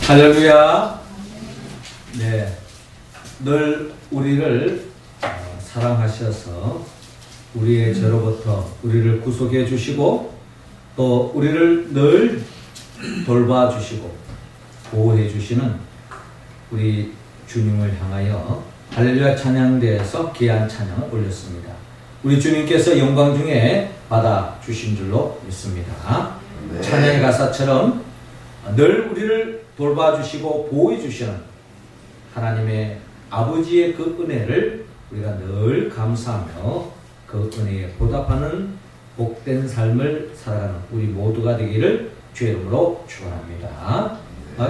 할렐루야. 네, 늘 우리를 사랑하셔서 우리의 죄로부터 우리를 구속해 주시고 또 우리를 늘 돌봐 주시고 보호해 주시는 우리 주님을 향하여 할렐루야 찬양대에서 귀한 찬양을 올렸습니다. 우리 주님께서 영광 중에 받아 주신 줄로 믿습니다. 네. 찬양의 가사처럼 늘 우리를 돌봐주시고 보호해주시는 하나님의 아버지의 그 은혜를 우리가 늘 감사하며 그 은혜에 보답하는 복된 삶을 살아가는 우리 모두가 되기를 주의 이름으로 축원합니다.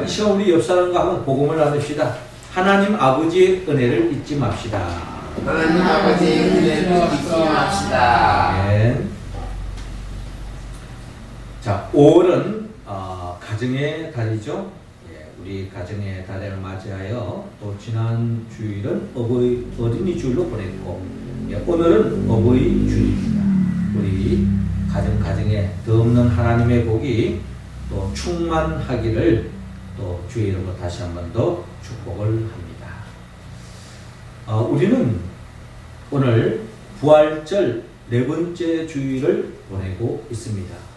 이 시간 우리 옆 사람과 한번 복음을 나눕시다. 하나님 아버지의 은혜를 잊지 맙시다. 하나님 아버지의 은혜를 잊지 맙시다. 네. 자, 5월은 가정의 달이죠. 우리 가정의 달을 맞이하여 또 지난 주일은 어린이 주일로 보냈고 오늘은 어버이 주일입니다. 우리 가정에 더 없는 하나님의 복이 또 충만하기를 또 주의 이름으로 다시 한 번 더 축복을 합니다. 우리는 오늘 부활절 4번째 주일을 보내고 있습니다.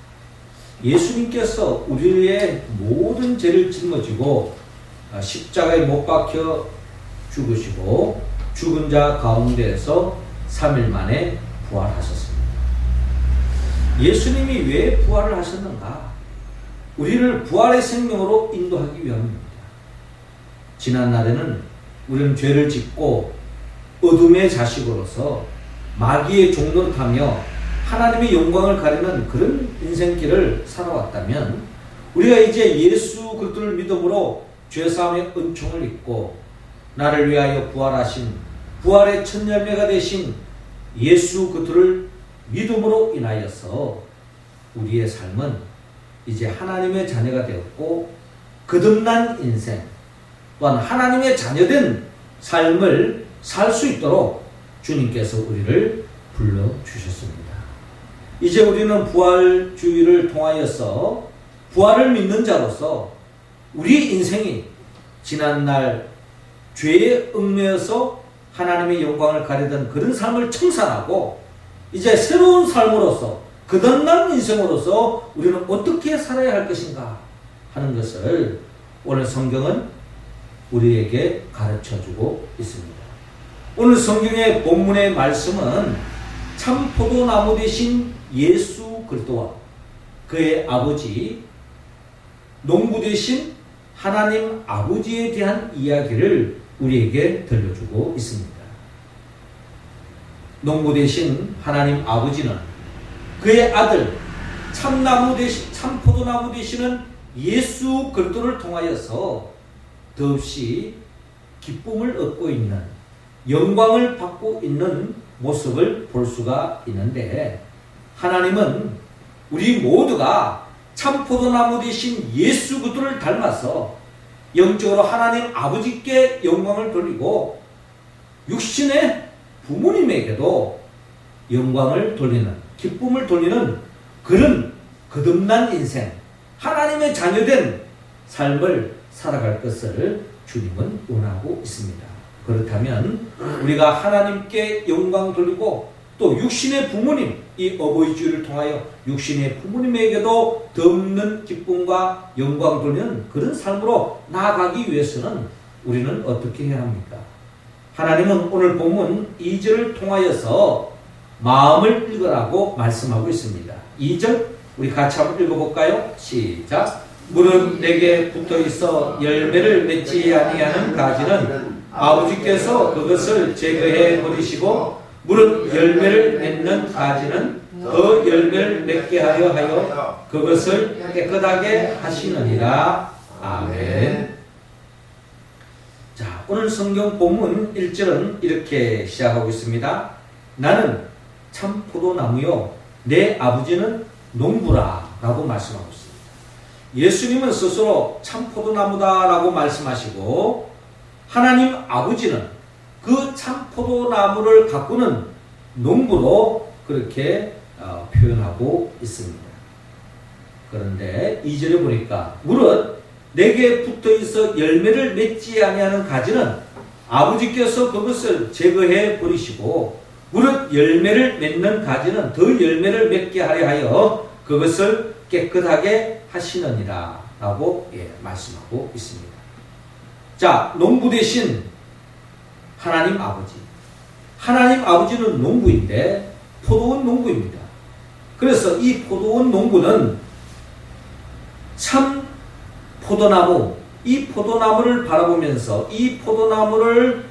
예수님께서 우리의 모든 죄를 짊어지고 십자가에 못 박혀 죽으시고 죽은 자 가운데에서 3일 만에 부활하셨습니다. 예수님이 왜 부활을 하셨는가? 우리를 부활의 생명으로 인도하기 위함입니다. 지난날에는 우리는 죄를 짓고 어둠의 자식으로서 마귀의 종노릇하며 하나님의 영광을 가리는 그런 인생길을 살아왔다면 우리가 이제 예수 그리스도를 믿음으로 죄사함의 은총을 입고 나를 위하여 부활하신 부활의 첫 열매가 되신 예수 그리스도를 믿음으로 인하여서 우리의 삶은 이제 하나님의 자녀가 되었고 거듭난 인생 또한 하나님의 자녀된 삶을 살 수 있도록 주님께서 우리를 불러주셨습니다. 이제 우리는 부활주의를 통하여서 부활을 믿는 자로서 우리 인생이 지난날 죄에 얽매여서 하나님의 영광을 가리던 그런 삶을 청산하고 이제 새로운 삶으로서 거듭난 인생으로서 우리는 어떻게 살아야 할 것인가 하는 것을 오늘 성경은 우리에게 가르쳐주고 있습니다. 오늘 성경의 본문의 말씀은 참 포도나무 되신 예수 그리스도와 그의 아버지 농부 되신 하나님 아버지에 대한 이야기를 우리에게 들려주고 있습니다. 농부 되신 하나님 아버지는 그의 아들 참나무 되신 참 포도나무 되시는 예수 그리스도를 통하여서 더없이 기쁨을 얻고 있는 영광을 받고 있는 모습을 볼 수가 있는데 하나님은 우리 모두가 참 포도나무 되신 예수 그리스도를 닮아서 영적으로 하나님 아버지께 영광을 돌리고 육신의 부모님에게도 영광을 돌리는 기쁨을 돌리는 그런 거듭난 인생 하나님의 자녀된 삶을 살아갈 것을 주님은 원하고 있습니다. 그렇다면 우리가 하나님께 영광 돌리고 또 육신의 부모님 이 어버이주의를 통하여 육신의 부모님에게도 더 없는 기쁨과 영광 돌리는 그런 삶으로 나아가기 위해서는 우리는 어떻게 해야 합니까? 하나님은 오늘 본문 2절을 통하여서 마음을 읽으라고 말씀하고 있습니다. 2절 우리 같이 한번 읽어볼까요? 시작. 물은 내게 붙어있어 열매를 맺지 아니하는 가지는 아버지께서 그것을 제거해 버리시고 물은 열매를 맺는 가지는 더 열매를 맺게 하여 그것을 깨끗하게 하시느니라. 아멘. 자, 오늘 성경 본문 1절은 이렇게 시작하고 있습니다. 나는 참 포도나무요 내 아버지는 농부라 라고 말씀하고 있습니다. 예수님은 스스로 참 포도나무다 라고 말씀하시고 하나님 아버지는 그 참 포도나무를 가꾸는 농부로 그렇게 표현하고 있습니다. 그런데 2절에 보니까 물은 내게 붙어있어 열매를 맺지 아니하는 가지는 아버지께서 그것을 제거해 버리시고 무릇 열매를 맺는 가지는 더 열매를 맺게 하려 하여 그것을 깨끗하게 하시느니라 라고 말씀하고 있습니다. 자, 농부 대신 하나님 아버지. 하나님 아버지는 농부인데 포도원 농부입니다. 그래서 이 포도원 농부는 참 포도나무, 이 포도나무를 바라보면서 이 포도나무를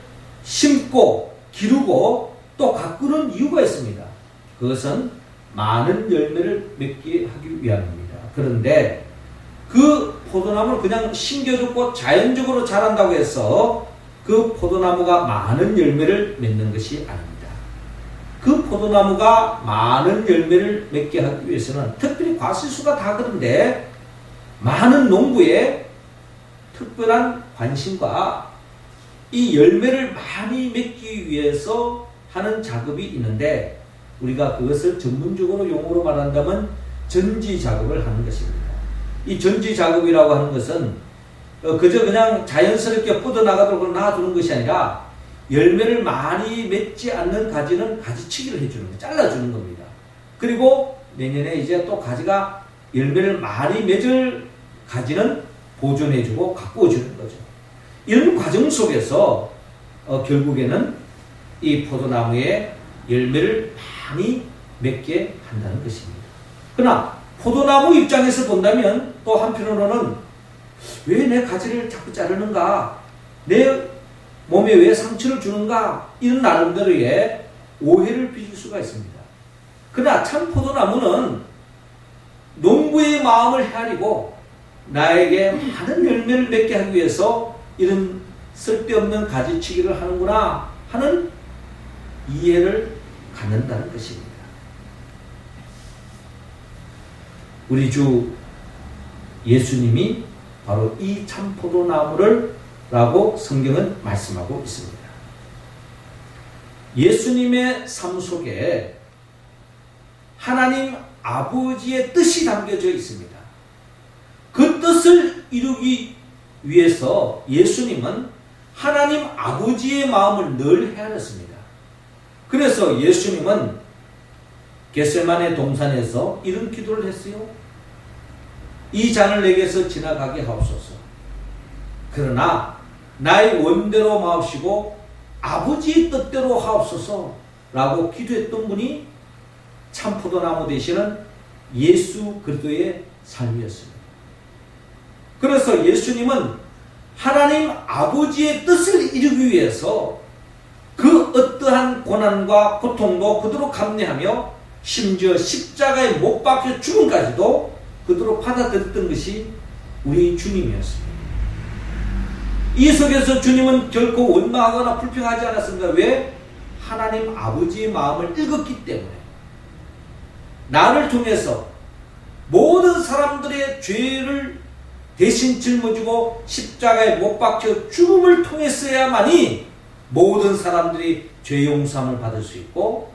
심고 기르고 또 가꾸는 이유가 있습니다. 그것은 많은 열매를 맺게 하기 위함입니다. 그런데 그 포도나무를 그냥 심겨두고 자연적으로 자란다고 해서 그 포도나무가 많은 열매를 맺는 것이 아닙니다. 그 포도나무가 많은 열매를 맺게 하기 위해서는 특별히 과실수가 다 그런데 많은 농부의 특별한 관심과 이 열매를 많이 맺기 위해서 하는 작업이 있는데 우리가 그것을 전문적으로 용어로 말한다면 전지 작업을 하는 것입니다. 이 전지 작업이라고 하는 것은 그저 그냥 자연스럽게 뻗어나가도록 놔두는 것이 아니라 열매를 많이 맺지 않는 가지는 가지치기를 해주는 거예요. 잘라주는 겁니다. 그리고 내년에 이제 또 가지가 열매를 많이 맺을 가지는 보존해주고 가꾸어주는 거죠. 이런 과정 속에서 결국에는 이 포도나무에 열매를 많이 맺게 한다는 것입니다. 그러나 포도나무 입장에서 본다면 또 한편으로는 왜 내 가지를 자꾸 자르는가? 내 몸에 왜 상처를 주는가? 이런 나름대로의 오해를 빚을 수가 있습니다. 그러나 참 포도나무는 농부의 마음을 헤아리고 나에게 많은 열매를 맺게 하기 위해서 이런 쓸데없는 가지치기를 하는구나 하는 이해를 갖는다는 것입니다. 우리 주 예수님이 바로 이 참포도나무를 라고 성경은 말씀하고 있습니다. 예수님의 삶 속에 하나님 아버지의 뜻이 담겨져 있습니다. 그 뜻을 이루기 위해서 예수님은 하나님 아버지의 마음을 늘 헤아렸습니다. 그래서 예수님은 겟세마네 동산에서 이런 기도를 했어요. 이 잔을 내게서 지나가게 하옵소서. 그러나 나의 원대로 마옵시고 아버지의 뜻대로 하옵소서 라고 기도했던 분이 참포도나무 되시는 예수 그리스도의 삶이었습니다. 그래서 예수님은 하나님 아버지의 뜻을 이루기 위해서 그 어떠한 고난과 고통도 그대로 감내하며 심지어 십자가에 못 박혀 죽음까지도 그대로 받아들였던 것이 우리 주님이었습니다. 이 속에서 주님은 결코 원망하거나 불평하지 않았습니다. 왜? 하나님 아버지의 마음을 읽었기 때문에. 나를 통해서 모든 사람들의 죄를 대신 짊어지고 십자가에 못 박혀 죽음을 통했어야만이 모든 사람들이 죄 용서함을 받을 수 있고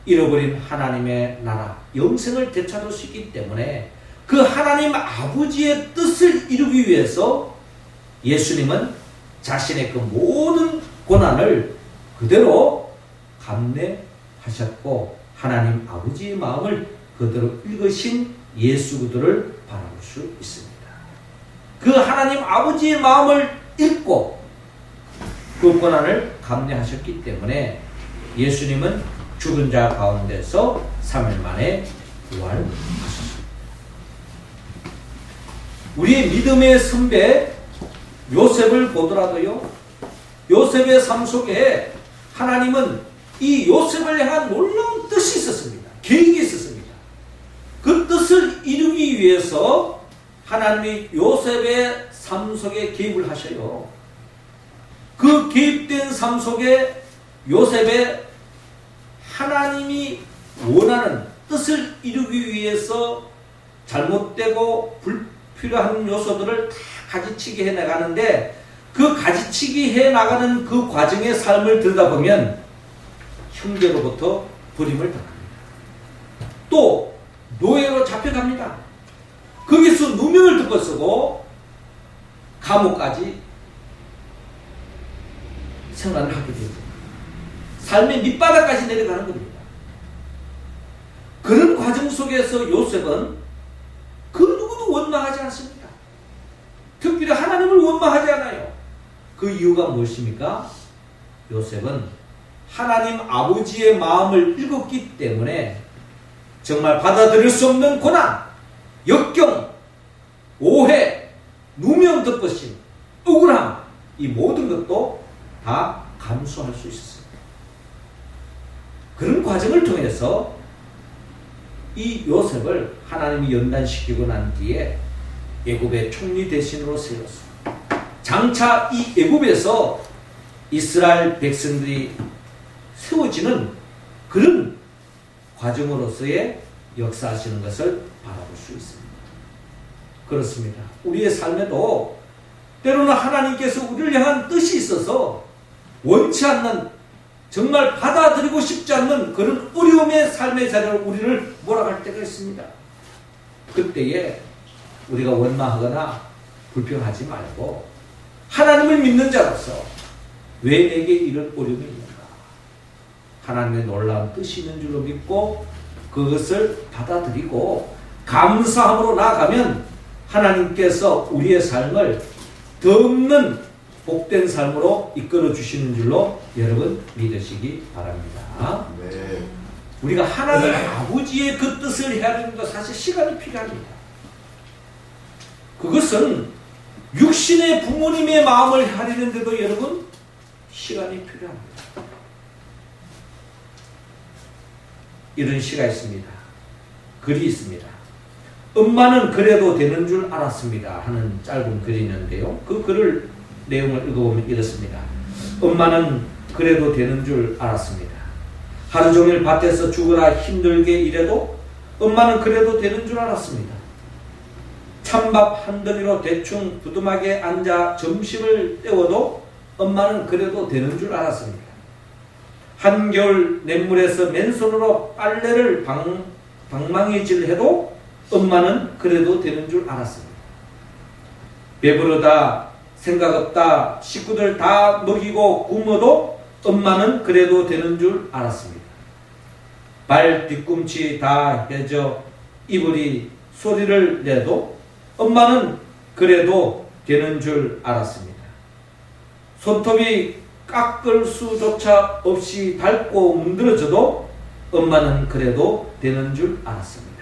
잃어버린 하나님의 나라 영생을 되찾을 수 있기 때문에 그 하나님 아버지의 뜻을 이루기 위해서 예수님은 자신의 그 모든 고난을 그대로 감내하셨고 하나님 아버지의 마음을 그대로 읽으신 예수 그들을 바라볼 수 있습니다. 그 하나님 아버지의 마음을 읽고 그 고난을 감내하셨기 때문에 예수님은 죽은 자 가운데서 3일 만에 부활하셨습니다. 우리의 믿음의 선배 요셉을 보더라도요, 요셉의 삶 속에 하나님은 이 요셉을 향한 놀라운 뜻이 있었습니다. 계획이 있었습니다. 그 뜻을 이루기 위해서 하나님이 요셉의 삶 속에 개입을 하셔요. 그 개입된 삶 속에 요셉의 하나님이 원하는 뜻을 이루기 위해서 잘못되고 불필요한 요소들을 다 가지치기 해나가는데 그 가지치기 해나가는 그 과정의 삶을 들여다보면 형제로부터 버림을 당합니다. 또 노예로 잡혀갑니다. 거기서 누명을 덮어 쓰고 감옥까지 생활을 하게 되고 삶의 밑바닥까지 내려가는 겁니다. 그런 과정 속에서 요셉은 그 누구도 원망하지 않습니다. 특별히 하나님을 원망하지 않아요. 그 이유가 무엇입니까? 요셉은 하나님 아버지의 마음을 읽었기 때문에 정말 받아들일 수 없는 고난, 역경, 오해, 누명 덮으심, 억울함, 이 모든 것도 다 감수할 수 있었습니다. 그런 과정을 통해서 이 요셉을 하나님이 연단시키고 난 뒤에 애굽의 총리 대신으로 세웠습니다. 장차 이 애굽에서 이스라엘 백성들이 세워지는 그런 과정으로서의 역사하시는 것을 바라볼 수 있습니다. 그렇습니다. 우리의 삶에도 때로는 하나님께서 우리를 향한 뜻이 있어서 원치 않는, 정말 받아들이고 싶지 않는 그런 어려움의 삶의 자리로 우리를 몰아갈 때가 있습니다. 그때에 우리가 원망하거나 불평하지 말고 하나님을 믿는 자로서 왜 내게 이런 어려움이 있는가? 하나님의 놀라운 뜻이 있는 줄로 믿고 그것을 받아들이고 감사함으로 나아가면 하나님께서 우리의 삶을 더 복된 삶으로 이끌어 주시는 줄로 여러분 믿으시기 바랍니다. 네. 우리가 하나님 아버지의 그 뜻을 헤아리는 것 사실 시간이 필요합니다. 그것은 육신의 부모님의 마음을 헤아리는데도 여러분 시간이 필요합니다. 이런 시가 있습니다. 글이 있습니다. 엄마는 그래도 되는 줄 알았습니다 하는 짧은 글이 있는데요. 그 글을 내용을 읽어보면 이렇습니다. 엄마는 그래도 되는 줄 알았습니다. 하루 종일 밭에서 죽으라 힘들게 일해도 엄마는 그래도 되는 줄 알았습니다. 찬밥 한 덩이로 대충 부두막에 앉아 점심을 때워도 엄마는 그래도 되는 줄 알았습니다. 한겨울 냇물에서 맨손으로 빨래를 방망이질해도 엄마는 그래도 되는 줄 알았습니다. 배부르다, 생각 없다, 식구들 다 먹이고 굶어도 엄마는 그래도 되는 줄 알았습니다. 발 뒤꿈치 다 해져 이불이 소리를 내도 엄마는 그래도 되는 줄 알았습니다. 손톱이 깎을 수조차 없이 닳고 문드러져도 엄마는 그래도 되는 줄 알았습니다.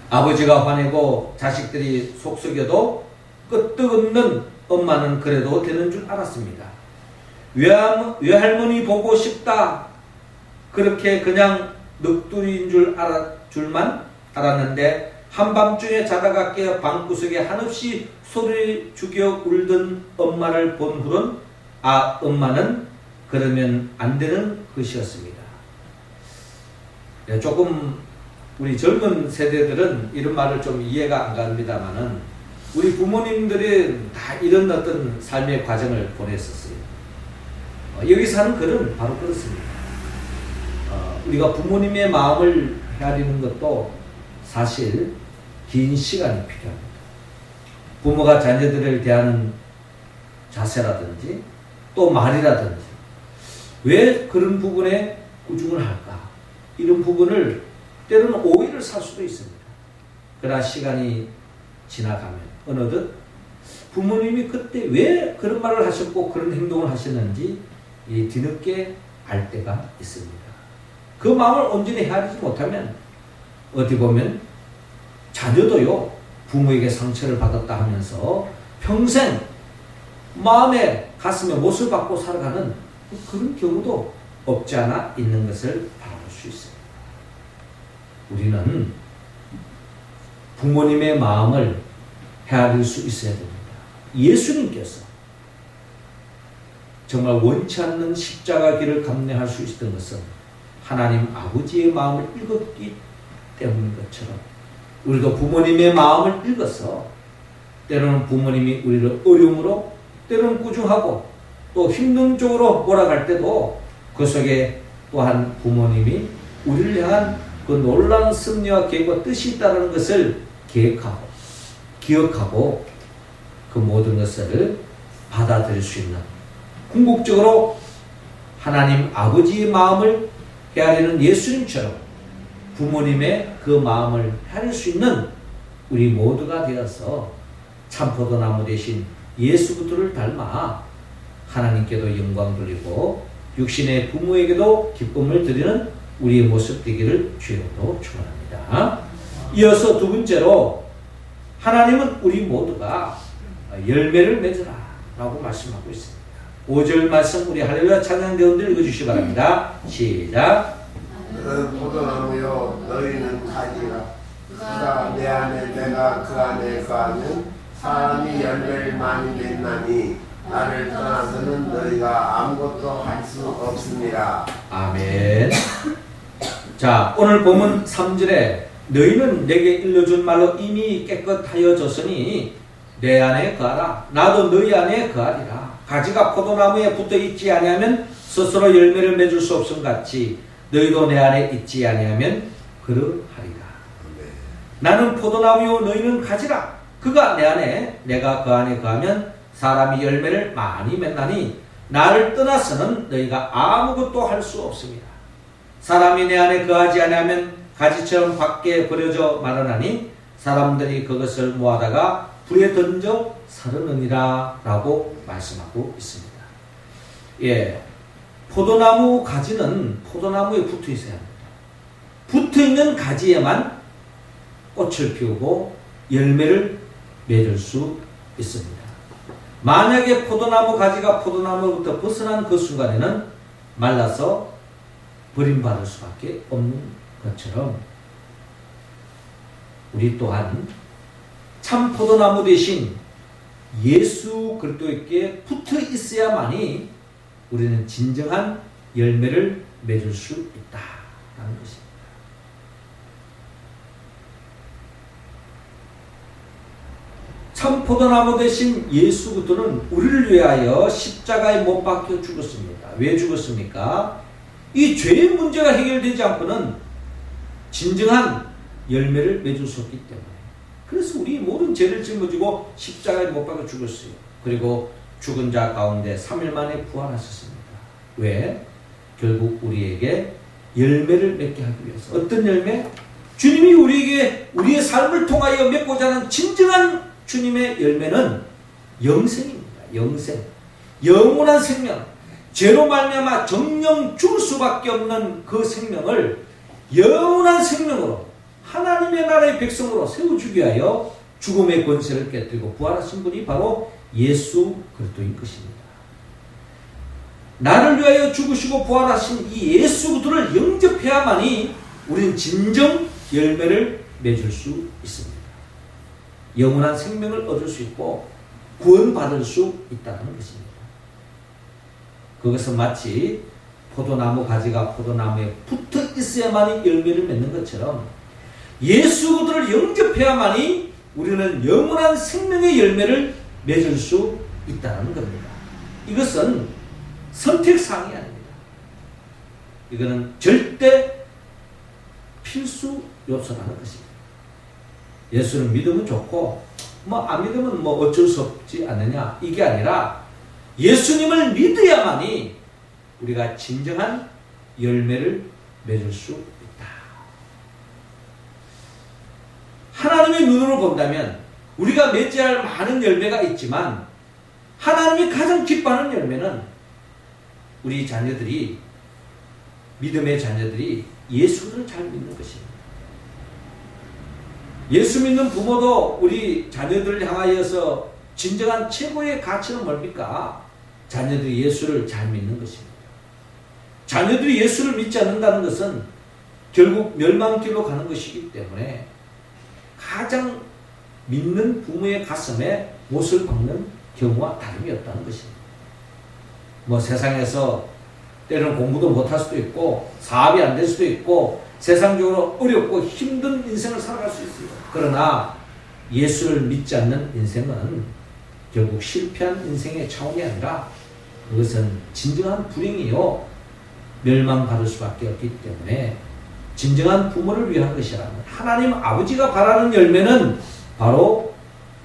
아버지가 화내고 자식들이 속썩여도 끄떡없는 엄마는 그래도 되는 줄 알았습니다. 외할머니 보고 싶다 그렇게 그냥 넋두리인 줄만 알았는데 한밤중에 자다가 깨어 방구석에 한없이 소리 죽여 울던 엄마를 본 후론 아, 엄마는 그러면 안 되는 것이었습니다. 조금 우리 젊은 세대들은 이런 말을 좀 이해가 안 갑니다만은 우리 부모님들은 다 이런 어떤 삶의 과정을 보냈었어요. 여기서 하는 글은 바로 그렇습니다. 우리가 부모님의 마음을 헤아리는 것도 사실 긴 시간이 필요합니다. 부모가 자녀들을 대하는 자세라든지 또 말이라든지 왜 그런 부분에 꾸중을 할까? 이런 부분을 때로는 오해를 살 수도 있습니다. 그러나 시간이 지나가면 어느덧 부모님이 그때 왜 그런 말을 하셨고 그런 행동을 하셨는지 뒤늦게 알 때가 있습니다. 그 마음을 온전히 헤아리지 못하면 어디 보면 자녀도요 부모에게 상처를 받았다 하면서 평생 마음에 가슴에 못을 박고 살아가는 그런 경우도 없지 않아 있는 것을 바라볼 수 있습니다. 우리는 부모님의 마음을 헤아릴 수 있어야 됩니다. 예수님께서 정말 원치 않는 십자가 길을 감내할 수 있었던 것은 하나님 아버지의 마음을 읽었기 때문인 것처럼 우리도 부모님의 마음을 읽어서 때로는 부모님이 우리를 어려움으로 때로는 꾸중하고 또 힘든 쪽으로 몰아갈 때도 그 속에 또한 부모님이 우리를 향한 그 놀라운 섭리와 계획과 뜻이 있다는 것을 기억하고 그 모든 것을 받아들일 수 있는, 궁극적으로 하나님 아버지의 마음을 헤아리는 예수님처럼 부모님의 그 마음을 헤아릴 수 있는 우리 모두가 되어서 참포도나무 대신 예수 그리스도를 닮아 하나님께도 영광 돌리고 육신의 부모에게도 기쁨을 드리는 우리의 모습 되기를 주여로 축원합니다. 이어서 두 번째로 하나님은 우리 모두가 열매를 맺으라 라고 말씀하고 있습니다. 5절 말씀 우리 할렐루야 찬양대원들 읽어주시기 바랍니다. 시작. 너는 포도나무요 너희는 가지라. 그가 내 안에 내가 그 안에 거하면 사람이 열매를 많이 맺나니 나를 떠나서는 너희가 아무것도 할 수 없습니다. 아멘. 자, 오늘 보면 3절에 너희는 내게 일러준 말로 이미 깨끗하여졌으니 내 안에 거하라. 나도 너희 안에 거하리라. 가지가 포도나무에 붙어 있지 아니하면 스스로 열매를 맺을 수 없음 같이 너희도 내 안에 있지 아니하면 그러하리라. 나는 포도나무요 너희는 가지라. 그가 내 안에 내가 그 안에 거하면 사람이 열매를 많이 맺나니 나를 떠나서는 너희가 아무것도 할 수 없습니다. 사람이 내 안에 거하지 아니하면 가지처럼 밖에 버려져 마르나니 사람들이 그것을 모아다가 불에 던져 사르느니라 라고 말씀하고 있습니다. 예, 포도나무 가지는 포도나무에 붙어 있어야 합니다. 붙어 있는 가지에만 꽃을 피우고 열매를 맺을 수 있습니다. 만약에 포도나무 가지가 포도나무로부터 벗어난 그 순간에는 말라서 버림받을 수밖에 없는 것처럼 우리 또한 참 포도나무 대신 예수 그리스도께 붙어 있어야만이 우리는 진정한 열매를 맺을 수 있다라는 것입니다. 참 포도나무 대신 예수 그리스도는 우리를 위하여 십자가에 못 박혀 죽었습니다. 왜 죽었습니까? 이 죄의 문제가 해결되지 않고는 진정한 열매를 맺을 수 없기 때문에. 그래서 우리 모든 죄를 짊어지고 십자가에 못 박혀 죽었어요. 그리고 죽은 자 가운데 3일 만에 부활하셨습니다. 왜? 결국 우리에게 열매를 맺게 하기 위해서. 어떤 열매? 주님이 우리에게 우리의 삶을 통하여 맺고자 하는 진정한 주님의 열매는 영생입니다. 영생. 영원한 생명. 죄로 말미암아 정령 죽을 수밖에 없는 그 생명을 영원한 생명으로 하나님의 나라의 백성으로 세워주기 위하여 죽음의 권세를 깨뜨리고 부활하신 분이 바로 예수 그리스도인 것입니다. 나를 위하여 죽으시고 부활하신 이 예수 그리스도를 영접해야만이 우리는 진정 열매를 맺을 수 있습니다. 영원한 생명을 얻을 수 있고 구원받을 수 있다는 것입니다. 그것은 마치 포도나무 가지가 포도나무에 붙어 있어야만이 열매를 맺는 것처럼 예수 그리스도를 영접해야만이 우리는 영원한 생명의 열매를 맺을 수 있다는 겁니다. 이것은 선택사항이 아닙니다. 이거는 절대 필수 요소라는 것입니다. 예수를 믿으면 좋고 안 믿으면 어쩔 수 없지 않느냐, 이게 아니라 예수님을 믿어야만이 우리가 진정한 열매를 맺을 수 있다. 하나님의 눈으로 본다면 우리가 맺어야 할 많은 열매가 있지만 하나님이 가장 기뻐하는 열매는 우리 자녀들이, 믿음의 자녀들이 예수를 잘 믿는 것입니다. 예수 믿는 부모도 우리 자녀들을 향하여서 진정한 최고의 가치는 뭡니까? 자녀들이 예수를 잘 믿는 것입니다. 자녀들이 예수를 믿지 않는다는 것은 결국 멸망길로 가는 것이기 때문에 가장 믿는 부모의 가슴에 못을 박는 경우와 다름이 없다는 것입니다. 세상에서 때로는 공부도 못할 수도 있고 사업이 안 될 수도 있고 세상적으로 어렵고 힘든 인생을 살아갈 수 있어요. 그러나 예수를 믿지 않는 인생은 결국 실패한 인생의 차원이 아니라 그것은 진정한 불행이요 멸망받을 수밖에 없기 때문에 진정한 부모를 위한 것이라면 하나님 아버지가 바라는 열매는 바로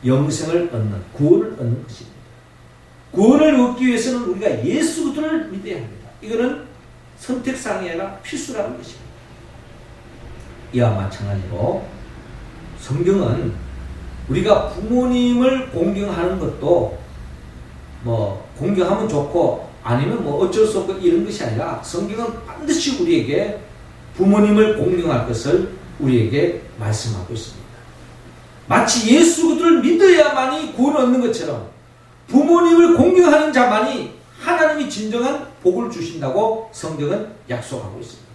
영생을 얻는, 구원을 얻는 것입니다. 구원을 얻기 위해서는 우리가 예수 그리스도를 믿어야 합니다. 이거는 선택사항이 아니라 필수라는 것입니다. 이와 마찬가지로 성경은 우리가 부모님을 공경하는 것도 뭐 공경하면 좋고 아니면 뭐 어쩔 수 없고 이런 것이 아니라 성경은 반드시 우리에게 부모님을 공경할 것을 우리에게 말씀하고 있습니다. 마치 예수 그리스도를 믿어야만이 구원을 얻는 것처럼 부모님을 공경하는 자만이 하나님이 진정한 복을 주신다고 성경은 약속하고 있습니다.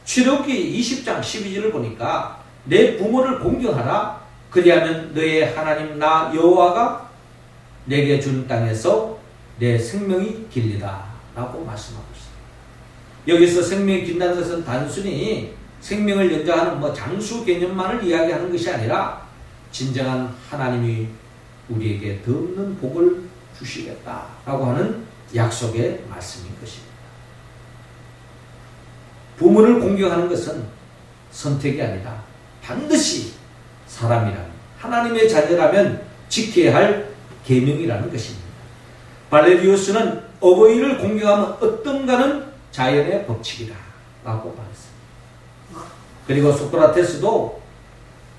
출애굽기 20장 12절을 보니까 내 부모를 공경하라. 그리하면 너의 하나님 나 여호와가 내게 준 땅에서 내 생명이 길리다 라고 말씀하고 있습니다. 여기서 생명이 긴다는 것은 단순히 생명을 연장하는 뭐 장수 개념만을 이야기하는 것이 아니라 진정한 하나님이 우리에게 더 없는 복을 주시겠다라고 하는 약속의 말씀인 것입니다. 부모를 공경하는 것은 선택이 아니라 반드시 사람이라면 하나님의 자녀라면 지켜야 할 계명이라는 것입니다. 발레리우스는 어버이를 공경하면 어떤가는 자연의 법칙이다 라고 말했습니다. 그리고 소크라테스도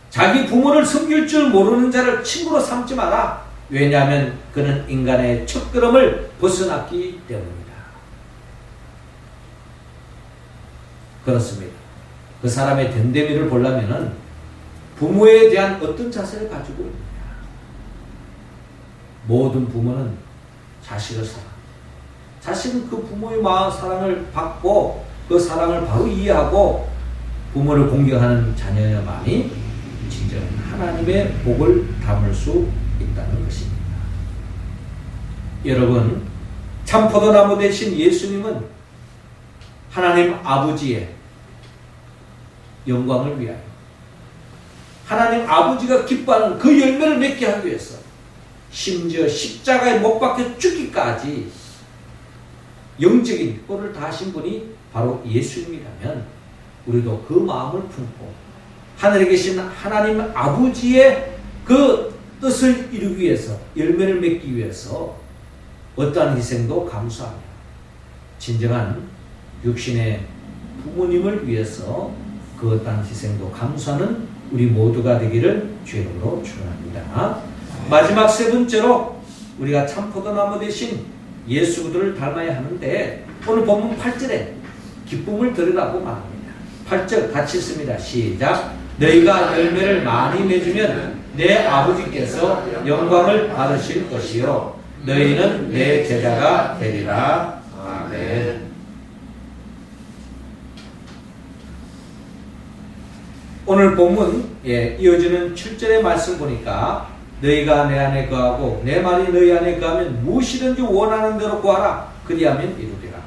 자기 부모를 섬길 줄 모르는 자를 친구로 삼지 마라. 왜냐하면 그는 인간의 첫걸음을 벗어났기 때문이다. 그렇습니다. 그 사람의 됨됨이를 보려면 부모에 대한 어떤 자세를 가지고 있느냐. 모든 부모는 자식을 사랑합니다. 자식은 그 부모의 마음 사랑을 받고 그 사랑을 바로 이해하고 부모를 공경하는 자녀야만이 진정 하나님의 복을 담을 수 있다는 것입니다. 여러분, 참포도나무 대신 예수님은 하나님 아버지의 영광을 위하여 하나님 아버지가 기뻐하는 그 열매를 맺게 하기 위해서 심지어 십자가에 못 박혀 죽기까지 영적인 꼴을 다하신 분이 바로 예수님이라면 우리도 그 마음을 품고 하늘에 계신 하나님 아버지의 그 뜻을 이루기 위해서 열매를 맺기 위해서 어떠한 희생도 감수하며 진정한 육신의 부모님을 위해서 그 어떠한 희생도 감수하는 우리 모두가 되기를 주의 이름으로 축원합니다. 마지막 세 번째로 우리가 참포도나무 대신 예수 그리스도를 닮아야 하는데 오늘 본문 8절에 기쁨을 드리라고 말합니다. 8절 같이 읽습니다. 시작. 너희가 열매를 많이 맺으면 내 아버지께서 영광을 받으실 것이요 너희는 내 제자가 되리라. 아멘. 오늘 본문에 이어지는 7절의 말씀 보니까 너희가 내 안에 거하고 내 말이 너희 안에 거하면 무엇이든지 원하는 대로 구하라. 그리하면 이루리라.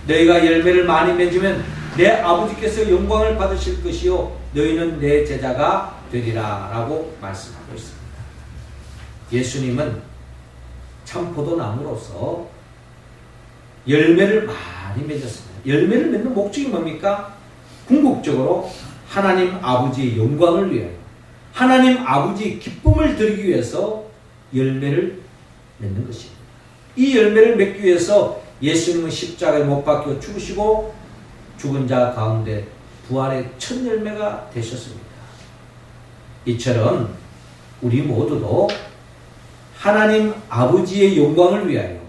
너희가 열매를 많이 맺으면 내 아버지께서 영광을 받으실 것이요 너희는 내 제자가 되리라 라고 말씀하고 있습니다. 예수님은 참포도나무로서 열매를 많이 맺었습니다. 열매를 맺는 목적이 뭡니까? 궁극적으로 하나님 아버지의 영광을 위하여 하나님 아버지의 기쁨을 드리기 위해서 열매를 맺는 것입니다. 이 열매를 맺기 위해서 예수님은 십자가에 못 박혀 죽으시고 죽은 자 가운데 부활의 첫 열매가 되셨습니다. 이처럼 우리 모두도 하나님 아버지의 영광을 위하여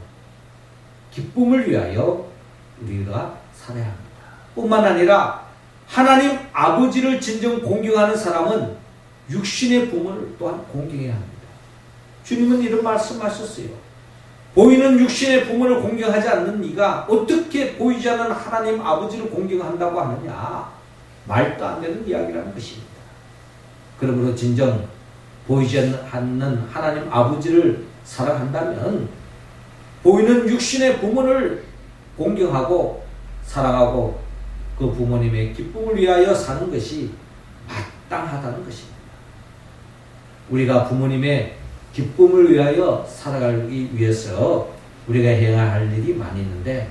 기쁨을 위하여 우리가 살아야 합니다. 뿐만 아니라 하나님 아버지를 진정 공경하는 사람은 육신의 부모를 또한 공경해야 합니다. 주님은 이런 말씀하셨어요. 보이는 육신의 부모를 공경하지 않는 네가 어떻게 보이지 않는 하나님 아버지를 공경한다고 하느냐. 말도 안 되는 이야기라는 것입니다. 그러므로 진정 보이지 않는 하나님 아버지를 사랑한다면 보이는 육신의 부모를 공경하고 사랑하고 그 부모님의 기쁨을 위하여 사는 것이 마땅하다는 것입니다. 우리가 부모님의 기쁨을 위하여 살아가기 위해서 우리가 해야 할 일이 많이 있는데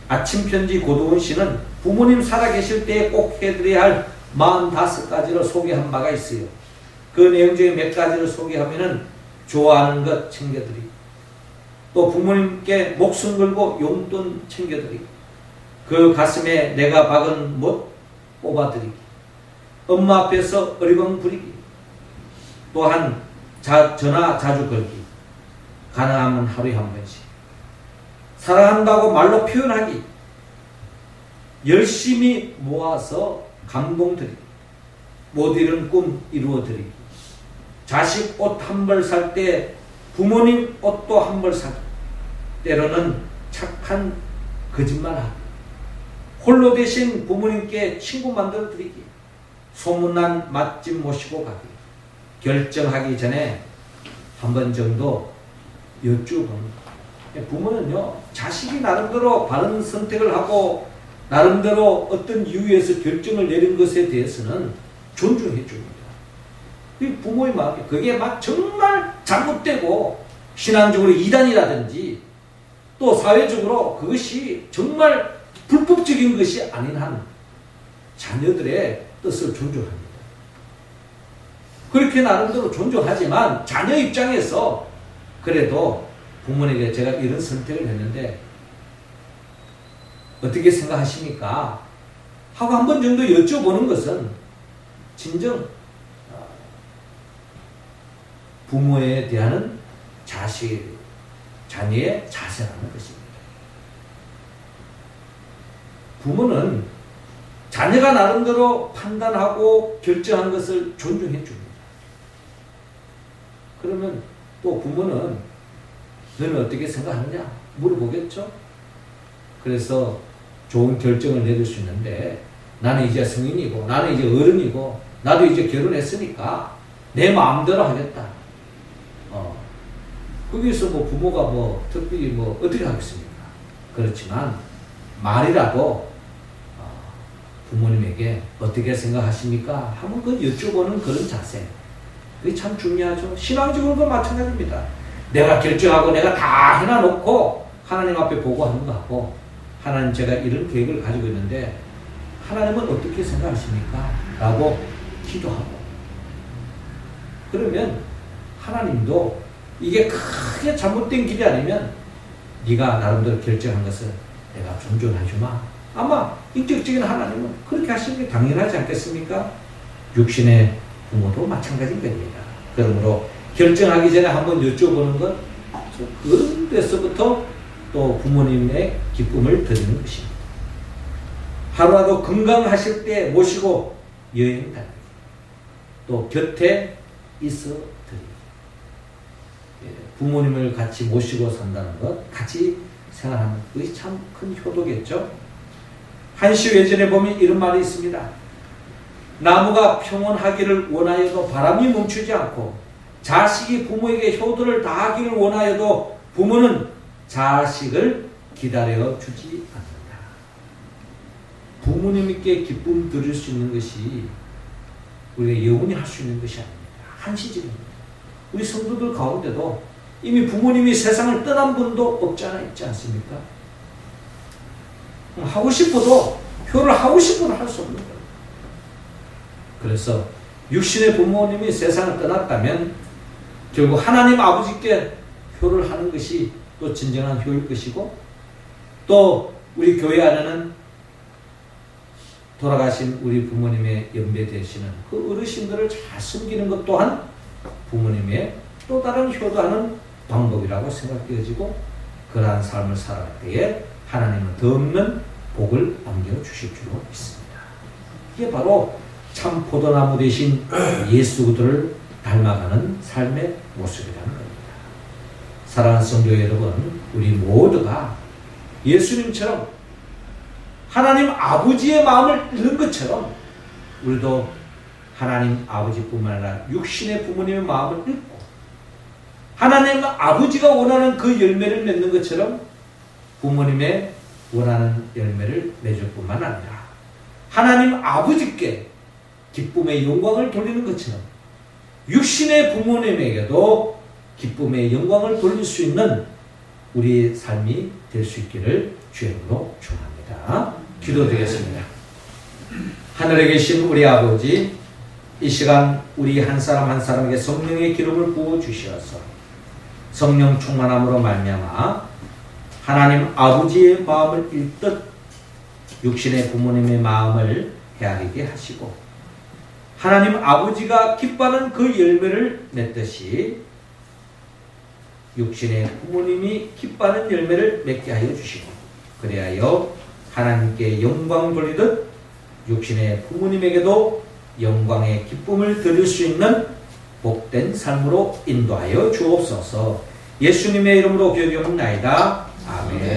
아침 편지 고도훈 씨는 부모님 살아계실 때에 꼭 해드려야 할 45가지를 소개한 바가 있어요. 그 내용 중에 몇 가지를 소개하면은 좋아하는 것 챙겨드리고, 또 부모님께 목숨 걸고 용돈 챙겨드리고, 그 가슴에 내가 박은 못 뽑아드리기, 엄마 앞에서 어리광 부리기, 또한 전화 자주 걸기, 가능하면 하루에 한 번씩, 사랑한다고 말로 표현하기, 열심히 모아서 감동드리기, 못 이룬 꿈 이루어드리기, 자식 옷 한 벌 살 때 부모님 옷도 한 벌 사기, 때로는 착한 거짓말하기, 홀로 대신 부모님께 친구 만들어 드리기, 소문난 맛집 모시고 가기, 결정하기 전에 한 번 정도 여쭈어봅니다. 부모는요, 자식이 나름대로 바른 선택을 하고 나름대로 어떤 이유에서 결정을 내린 것에 대해서는 존중해 줍니다. 부모의 마음이 그게 막 정말 잘못되고 신앙적으로 이단이라든지 또 사회적으로 그것이 정말 불법적인 것이 아닌 한 자녀들의 뜻을 존중합니다. 그렇게 나름대로 존중하지만 자녀 입장에서 그래도 부모에게 제가 이런 선택을 했는데 어떻게 생각하십니까? 하고 한 번 정도 여쭤보는 것은 진정 부모에 대한 자녀의 자세라는 것입니다. 부모는 자녀가 나름대로 판단하고 결정한 것을 존중해 줍니다. 그러면 또 부모는 너는 어떻게 생각하느냐 물어보겠죠. 그래서 좋은 결정을 내릴 수 있는데 나는 이제 성인이고 나는 이제 어른이고 나도 이제 결혼했으니까 내 마음대로 하겠다. 거기서 뭐 부모가 뭐 특별히 뭐 어떻게 하겠습니까? 그렇지만 말이라도 부모님에게 어떻게 생각하십니까? 한번 그 여쭤보는 그런 자세. 그게 참 중요하죠. 신앙적으로도 마찬가지입니다. 내가 결정하고 내가 다 해놔놓고 하나님 앞에 보고하는 거하고 하나님 제가 이런 계획을 가지고 있는데 하나님은 어떻게 생각하십니까? 라고 기도하고 그러면 하나님도 이게 크게 잘못된 길이 아니면 네가 나름대로 결정한 것을 내가 존중해주마. 아마 인격적인 하나님은 그렇게 하시는 게 당연하지 않겠습니까? 육신의 부모도 마찬가지인 겁니다. 그러므로 결정하기 전에 한번 여쭤보는 것, 그런 데서부터 또 부모님의 기쁨을 드리는 것입니다. 하루라도 건강하실 때 모시고 여행 다니기, 또 곁에 있어 드리기. 부모님을 같이 모시고 산다는 것, 같이 생활하는 것이 참 큰 효도겠죠. 한시 외전에 보면 이런 말이 있습니다. 나무가 평온하기를 원하여도 바람이 멈추지 않고 자식이 부모에게 효도를 다하기를 원하여도 부모는 자식을 기다려 주지 않는다. 부모님께 기쁨 드릴 수 있는 것이 우리가 영원히 할 수 있는 것이 아닙니다. 한시적입니다. 우리 성도들 가운데도 이미 부모님이 세상을 떠난 분도 없지 않아 있지 않습니까? 하고 싶어도 효를 하고 싶어도 할 수 없는 거예요. 그래서 육신의 부모님이 세상을 떠났다면 결국 하나님 아버지께 효를 하는 것이 또 진정한 효일 것이고 또 우리 교회 안에는 돌아가신 우리 부모님의 연배 되시는 그 어르신들을 잘 섬기는 것 또한 부모님의 또 다른 효도하는 방법이라고 생각되어지고 그러한 삶을 살아갈 때에 하나님은 더 없는 복을 안겨주실 줄로 믿습니다. 이게 바로 참 포도나무 대신 예수 그리스도를 닮아가는 삶의 모습이라는 겁니다. 사랑하는 성도 여러분, 우리 모두가 예수님처럼 하나님 아버지의 마음을 잃는 것처럼 우리도 하나님 아버지뿐만 아니라 육신의 부모님의 마음을 잃고 하나님 아버지가 원하는 그 열매를 맺는 것처럼 부모님의 원하는 열매를 맺을 뿐만 아니라 하나님 아버지께 기쁨의 영광을 돌리는 것처럼 육신의 부모님에게도 기쁨의 영광을 돌릴 수 있는 우리의 삶이 될 수 있기를 주님으로 축원합니다. 기도드리겠습니다. 하늘에 계신 우리 아버지, 이 시간 우리 한 사람 한 사람에게 성령의 기름을 부어 주시어서 성령 충만함으로 말미암아 하나님 아버지의 마음을 읽듯 육신의 부모님의 마음을 헤아리게 하시고 하나님 아버지가 기뻐하는 그 열매를 맺듯이 육신의 부모님이 기뻐하는 열매를 맺게 하여 주시고 그리하여 하나님께 영광 돌리듯 육신의 부모님에게도 영광의 기쁨을 드릴 수 있는 복된 삶으로 인도하여 주옵소서. 예수님의 이름으로 기도하옵나이다. 아멘.